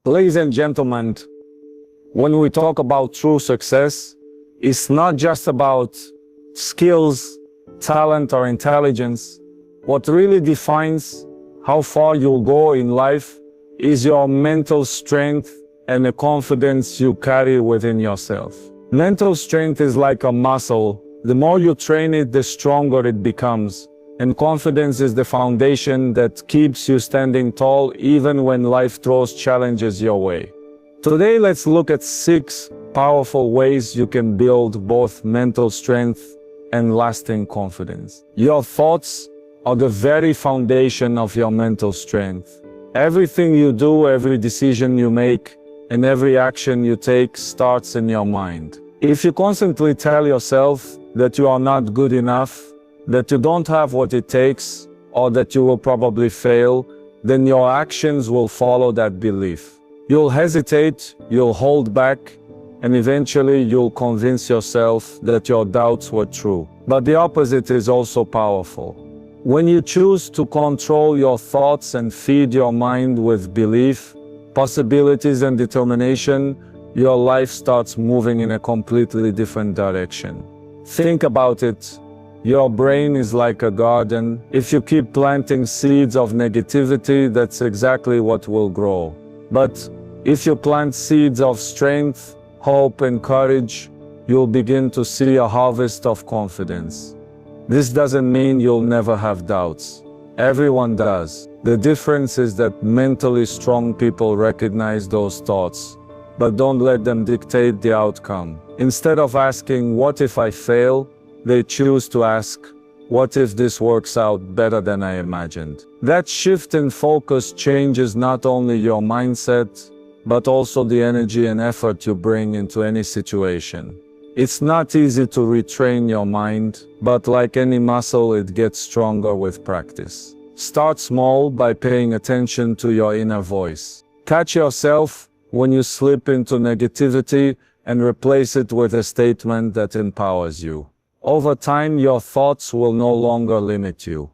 Ladies and gentlemen, when we talk about true success, it's not just about skills, talent, or intelligence. What really defines how far you'll go in life is your mental strength and the confidence you carry within yourself. Mental strength is like a muscle. The more you train it, the stronger it becomes. And confidence is the foundation that keeps you standing tall even when life throws challenges your way. Today, let's look at 6 powerful ways you can build both mental strength and lasting confidence. Your thoughts are the very foundation of your mental strength. Everything you do, every decision you make, and every action you take starts in your mind. If you constantly tell yourself that you are not good enough, that you don't have what it takes, or that you will probably fail, then your actions will follow that belief. You'll hesitate, you'll hold back, and eventually you'll convince yourself that your doubts were true. But the opposite is also powerful. When you choose to control your thoughts and feed your mind with belief, possibilities, and determination, your life starts moving in a completely different direction. Think about it. Your brain is like a garden. If you keep planting seeds of negativity, that's exactly what will grow. But if you plant seeds of strength, hope, and courage, you'll begin to see a harvest of confidence. This doesn't mean you'll never have doubts. Everyone does. The difference is that mentally strong people recognize those thoughts, but don't let them dictate the outcome. Instead of asking, "What if I fail?" they choose to ask, "What if this works out better than I imagined?" That shift in focus changes not only your mindset, but also the energy and effort you bring into any situation. It's not easy to retrain your mind, but like any muscle, it gets stronger with practice. Start small by paying attention to your inner voice. Catch yourself when you slip into negativity and replace it with a statement that empowers you. Over time, your thoughts will no longer limit you.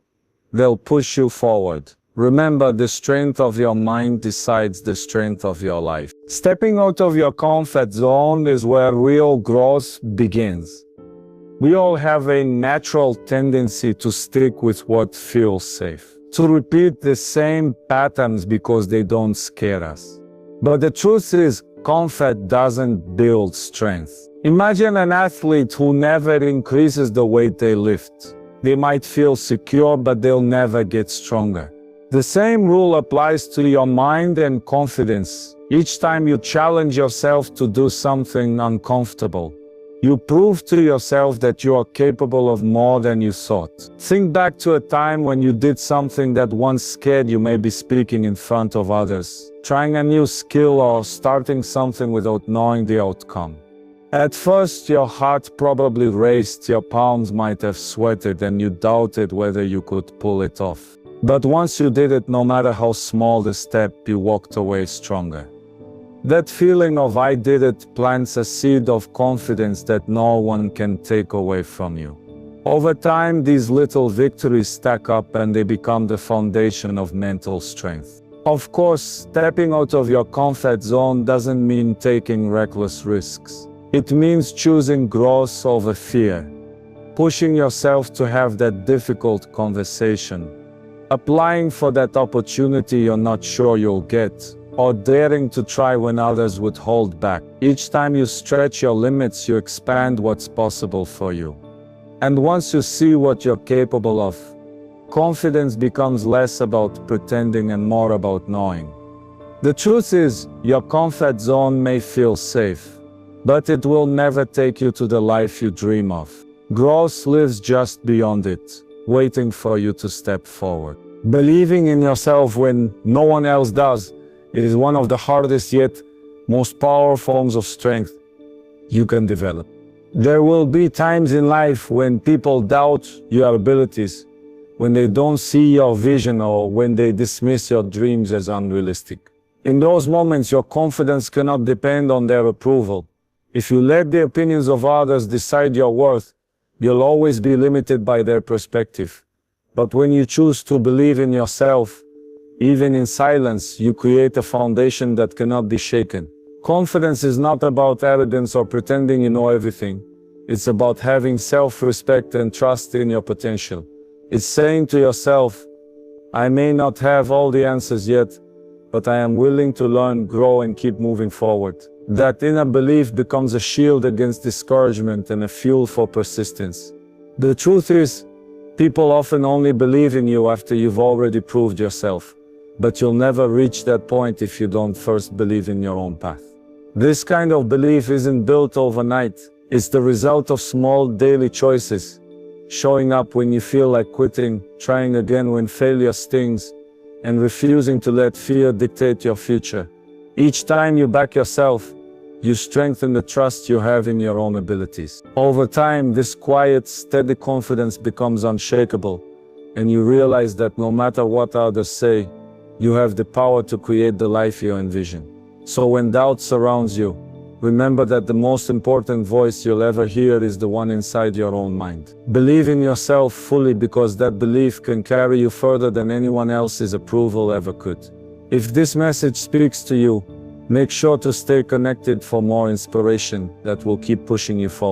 They'll push you forward. Remember, the strength of your mind decides the strength of your life. Stepping out of your comfort zone is where real growth begins. We all have a natural tendency to stick with what feels safe, to repeat the same patterns because they don't scare us. But the truth is, comfort doesn't build strength. Imagine an athlete who never increases the weight they lift. They might feel secure, but they'll never get stronger. The same rule applies to your mind and confidence. Each time you challenge yourself to do something uncomfortable, you prove to yourself that you are capable of more than you thought. Think back to a time when you did something that once scared you, maybe speaking in front of others, trying a new skill, or starting something without knowing the outcome. At first, your heart probably raced, your palms might have sweated, and you doubted whether you could pull it off. But once you did it, no matter how small the step, you walked away stronger. That feeling of "I did it" plants a seed of confidence that no one can take away from you. Over time, these little victories stack up and they become the foundation of mental strength. Of course, stepping out of your comfort zone doesn't mean taking reckless risks. It means choosing growth over fear, pushing yourself to have that difficult conversation, applying for that opportunity you're not sure you'll get, or daring to try when others would hold back. Each time you stretch your limits, you expand what's possible for you. And once you see what you're capable of, confidence becomes less about pretending and more about knowing. The truth is, your comfort zone may feel safe, but it will never take you to the life you dream of. Growth lives just beyond it, waiting for you to step forward. Believing in yourself when no one else does, it is one of the hardest yet most powerful forms of strength you can develop. There will be times in life when people doubt your abilities, when they don't see your vision, or when they dismiss your dreams as unrealistic. In those moments, your confidence cannot depend on their approval. If you let the opinions of others decide your worth, you'll always be limited by their perspective. But when you choose to believe in yourself, Even in silence, you create a foundation that cannot be shaken. Confidence is not about arrogance or pretending you know everything. It's about having self-respect and trust in your potential. It's saying to yourself, I may not have all the answers yet, but I am willing to learn, grow, and keep moving forward. That inner belief becomes a shield against discouragement and a fuel for persistence. The truth is, people often only believe in you after you've already proved yourself. But you'll never reach that point if you don't first believe in your own path. This kind of belief isn't built overnight. It's the result of small daily choices. Showing up when you feel like quitting, trying again when failure stings, and refusing to let fear dictate your future. Each time you back yourself, you strengthen the trust you have in your own abilities. Over time, this quiet, steady confidence becomes unshakable, and you realize that no matter what others say, you have the power to create the life you envision. So when doubt surrounds you, remember that the most important voice you'll ever hear is the one inside your own mind. Believe in yourself fully, because that belief can carry you further than anyone else's approval ever could. If this message speaks to you, make sure to stay connected for more inspiration that will keep pushing you forward.